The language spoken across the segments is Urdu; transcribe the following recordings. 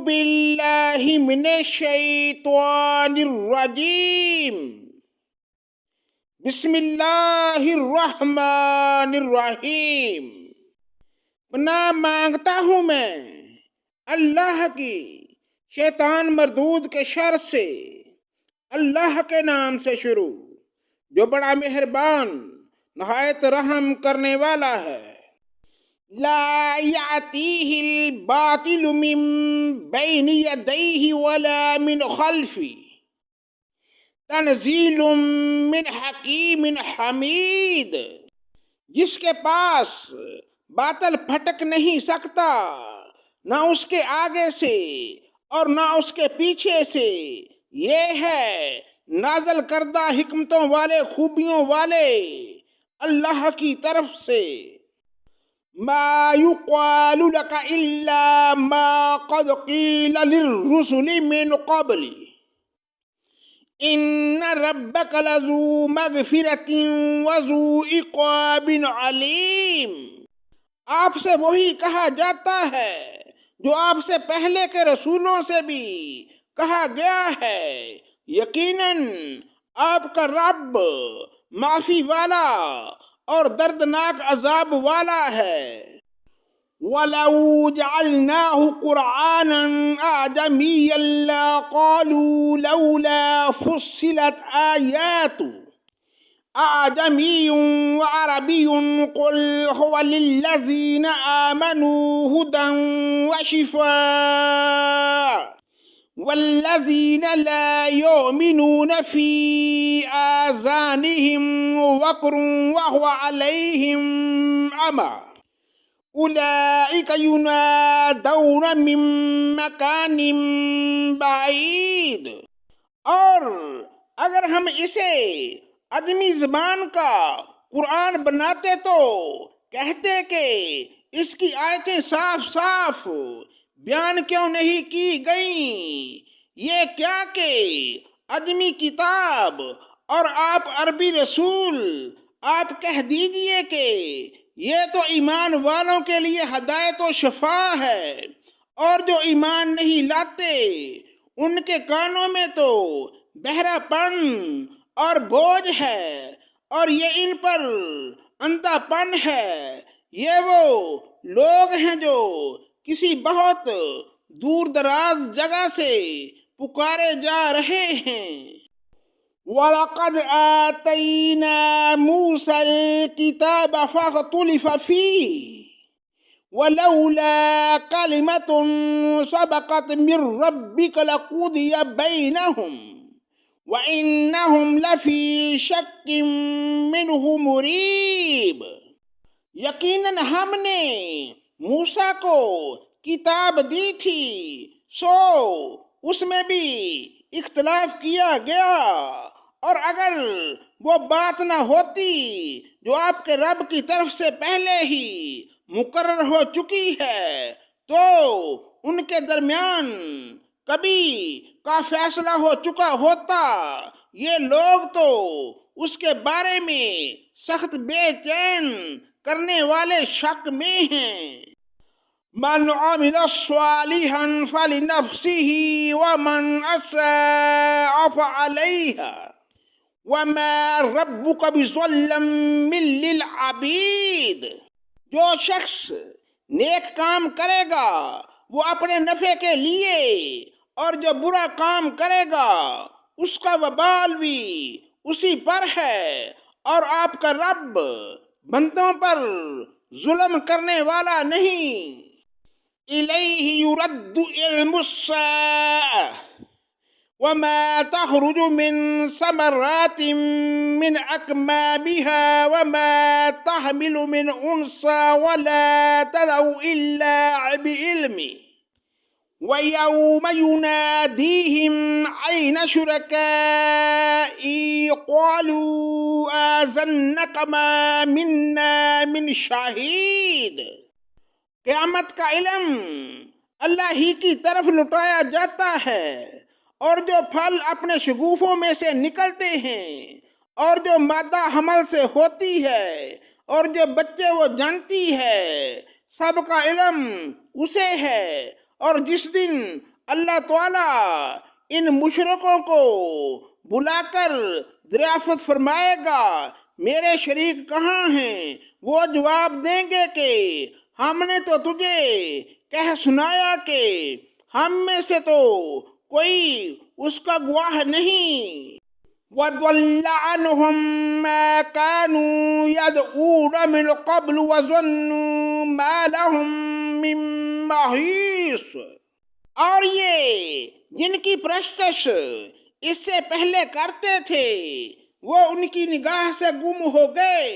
باللہ من الشیطان الرجیم بسم اللہ الرحمن الرحیم۔ پناہ مانگتا ہوں میں اللہ کی شیطان مردود کے شر سے، اللہ کے نام سے شروع جو بڑا مہربان نہایت رحم کرنے والا ہے۔ لا یأتیہ الباطل من بین یدیہ ولا من خلفہ تنزیل من حکیم حمید، جس کے پاس باطل پھٹک نہیں سکتا، نہ اس کے آگے سے اور نہ اس کے پیچھے سے، یہ ہے نازل کردہ حکمتوں والے خوبیوں والے اللہ کی طرف سے۔ ما یقال لک الا ما قد قیل للرسل من قبل ان ربک لذو مغفرۃ وذو عقاب علیم۔ آپ سے وہی کہا جاتا ہے جو آپ سے پہلے کے رسولوں سے بھی کہا گیا ہے، یقیناً آپ کا رب معافی والا اور دردناک عذاب والا ہے۔ وَلَوْ جَعَلْنَاهُ قُرْآنًا أَعْجَمِيًّا لَقَالُوا لَوْلَا فُصِّلَتْ آيَاتُهُ أَعْجَمِيٌّ وَعَرَبِيٌّ قُلْ هُوَ لِلَّذِينَ آمَنُوا هُدًى وَشِفَاءٌ والذین لا یؤمنون فی آذانہم وقر وہو علیہم عمی اولئک ینادون من مکان بعید۔ اور اگر ہم اسے عجمی زبان کا قرآن بناتے تو کہتے کہ اس کی آیتیں صاف صاف بیان کیوں نہیں کی گئیں، یہ کیا کہ عجمی کتاب اور آپ عربی رسول، آپ کہہ دیجئے کہ یہ تو ایمان والوں کے لیے ہدایت و شفا ہے، اور جو ایمان نہیں لاتے ان کے کانوں میں تو بہرا پن اور بوجھ ہے، اور یہ ان پر اندھا پن ہے۔ یہ وہ لوگ ہیں جو کسی بہت دور دراز جگہ سے پکارے جا رہے ہیں۔ وَلَقَدْ آتَيْنَا مُوسَى الْكِتَابَ فَاخْتُلِفَ فِيهِ وَلَوْلَا كَلِمَةٌ سَبَقَتْ مِنْ رَبِّكَ لَقُضِيَ بَيْنَهُمْ وَإِنَّهُمْ لَفِي شَكٍّ مِّنْهُ مُرِيبٍ۔ یقیناً ہم نے موسیٰ کو کتاب دی تھی، سو اس میں بھی اختلاف کیا گیا، اور اگر وہ بات نہ ہوتی جو آپ کے رب کی طرف سے پہلے ہی مقرر ہو چکی ہے تو ان کے درمیان کبھی کا فیصلہ ہو چکا ہوتا۔ یہ لوگ تو اس کے بارے میں سخت بے چین کرنے والے شک میں ہیں۔ من عمل صالحا فلنفسه ومن اساء فعليها وما ربك بظلام للعبید۔ جو شخص نیک کام کرے گا وہ اپنے نفع کے لیے، اور جو برا کام کرے گا اس کا وبال بھی اسی پر ہے، اور آپ کا رب بندوں پر ظلم کرنے والا نہیں۔ الیہ یرد علم الساعة وما تخرج من ثمرات من اکمامها وما تحمل من انثى ولا تضع الا بعلمه وَيَوْمَ يُنَادِيهِمْ أَيْنَ شُرَكَائِي قَالُوا آذَنَّكَ مَا مِنَّا مِنْ شَهِيدٍ۔ قیامت کا علم اللہ ہی کی طرف لٹایا جاتا ہے، اور جو پھل اپنے شگوفوں میں سے نکلتے ہیں، اور جو مادہ حمل سے ہوتی ہے، اور جو بچے وہ جانتی ہے، سب کا علم اسے ہے، اور جس دن اللہ تعالیٰ ان مشرکوں کو بلا کر دریافت فرمائے گا میرے شریک کہاں ہیں، وہ جواب دیں گے کہ ہم نے تو تجھے کہہ سنایا کہ ہم میں سے تو کوئی اس کا گواہ نہیں۔ وَضَلَّ عَنْهُمْ مَا كَانُوا يَدْعُونَ مِنْ قَبْلُ وَظَنُّوا مَا لَهُمْ مِنْ مَحِيصٍ، اور یہ جن کی پرستش اس سے پہلے کرتے تھے وہ ان کی نگاہ سے گم ہو گئے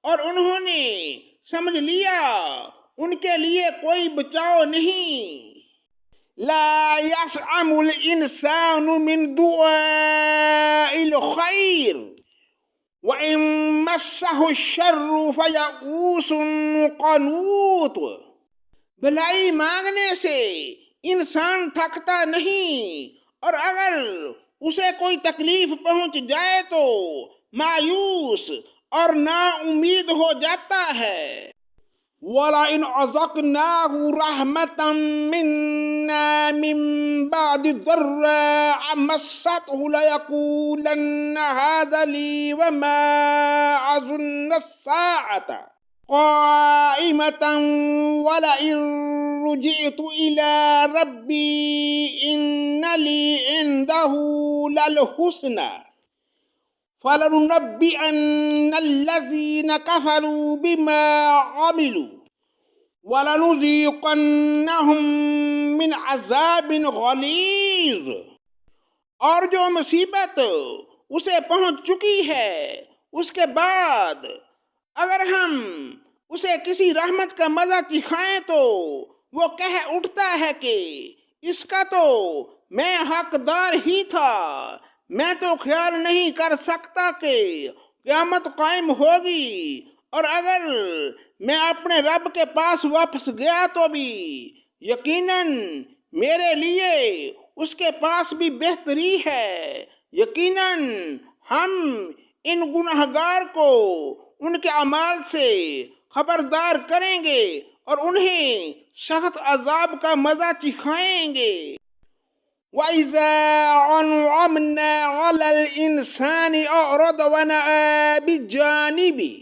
اور انہوں نے سمجھ لیا ان کے لیے کوئی بچاؤ نہیں۔ لا يسأم الإنسان من دعاء الخير وإن مسه الشر فيئوس قنوط، بھلائی مانگنے سے انسان تھکتا نہیں اور اگر اسے کوئی تکلیف پہنچ جائے تو مایوس اور نا امید ہو جاتا ہے۔ وَلَئِنْ أَذَقْنَاهُ رَحْمَةً مِنَّا مِنْ بَعْدِ ضَرَّاءٍ مَسَّتْهُ لَيَقُولَنَّ هَذَا لِي وَمَا أَظُنُّ السَّاعَةَ قَائِمَةً وَلَئِنْ رُجِعْتُ إِلَى رَبِّي إِنَّ لِي عِنْدَهُ لَلْحُسْنَى فَلَنُنَبِّئَنَّ الَّذِينَ كَفَرُوا بِمَا عَمِلُوا وَلَنُذِيقَنَّهُم مِّنْ عَذَابٍ غَلِيظٍ، اور جو مصیبت اسے پہنچ چکی ہے اس کے بعد اگر ہم اسے کسی رحمت کا مزہ چکھائیں تو وہ کہہ اٹھتا ہے کہ اس کا تو میں حقدار ہی تھا، میں تو خیال نہیں کر سکتا کہ قیامت قائم ہوگی، اور اگر میں اپنے رب کے پاس واپس گیا تو بھی یقیناً میرے لیے اس کے پاس بھی بہتری ہے، یقیناً ہم ان گنہگار کو ان کے اعمال سے خبردار کریں گے اور انہیں سخت عذاب کا مزہ چکھائیں گے۔ وَإِذَا أَنْعَمْنَا عَلَى الْإِنسَانِ أَعْرَضَ وَنَأَىٰ بِجَانِبِهِ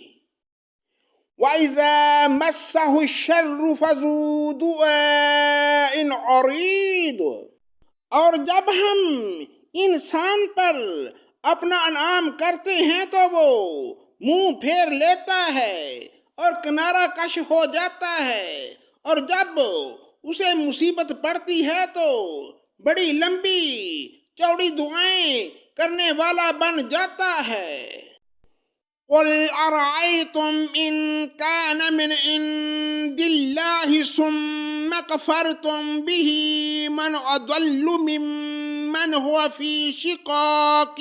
وَإِذَا مَسَّهُ الشَّرُّ فَذُو دُعَاءٍ عَرِيضٍ، اور جب ہم انسان پر اپنا انعام کرتے ہیں تو وہ منہ پھیر لیتا ہے اور کنارہ کش ہو جاتا ہے، اور جب اسے مصیبت پڑتی ہے تو بڑی لمبی چوڑی دعائیں کرنے والا بن جاتا ہے۔ قُلْ أَرَأَيْتُمْ إِنْ كَانَ مِنْ عِنْدِ اللَّهِ ثُمَّ كَفَرْتُمْ بِهِ مَنْ أَضَلُّ مِمَّنْ هُوَ فِي شِقَاقٍ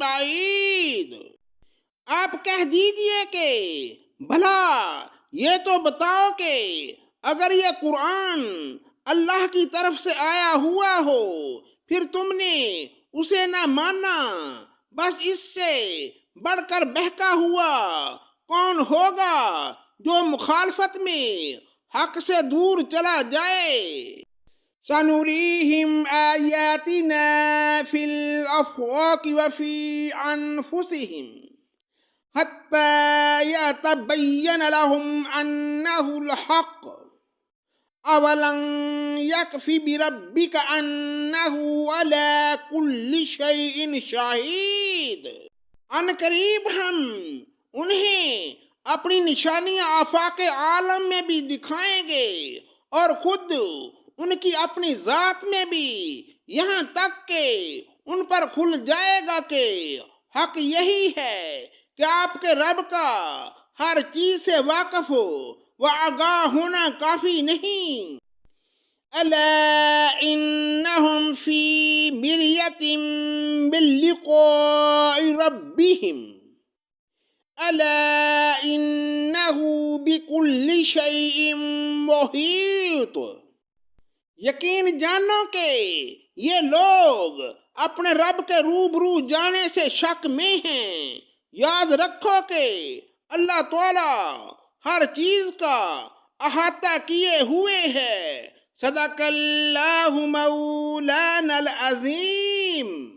بَعِيدٍ، آپ کہہ دیجئے کہ بھلا یہ تو بتاؤ کہ اگر یہ قرآن اللہ کی طرف سے آیا ہوا ہو پھر تم نے اسے نہ مانا، بس اس سے بڑھ کر بہکا ہوا کون ہوگا جو مخالفت میں حق سے دور چلا جائے۔ سَنُرِيهِمْ آيَاتِنَا فِي الْآفَاقِ وَفِي أَنفُسِهِمْ حَتَّى يَتَبَيَّنَ لَهُمْ أَنَّهُ الْحَقُّ أَوَلَمْ يَكْفِ بِرَبِّكَ أَنَّهُ عَلَى كُلِّ شَيْءٍ شَهِيدٌ، ان قریب ہم انہیں اپنی نشانیاں آفاق عالم میں بھی دکھائیں گے اور خود ان کی اپنی ذات میں بھی، یہاں تک کہ ان پر کھل جائے گا کہ حق یہی ہے کہ آپ کے رب کا ہر چیز سے واقف و آگاہ ہونا کافی نہیں۔ أَلَا إِنَّهُمْ فِي مِرْيَةٍ مِّن لِّقَاءِ رَبِّهِمْ أَلَا إِنَّهُ بِكُلِّ شَيْءٍ مُحِيطٌ، یقین جانو کہ یہ لوگ اپنے رب کے روبرو جانے سے شک میں ہیں، یاد رکھو کہ اللہ تعالی ہر چیز کا احاطہ کیے ہوئے ہے، صدق اللہ مولانا العظیم.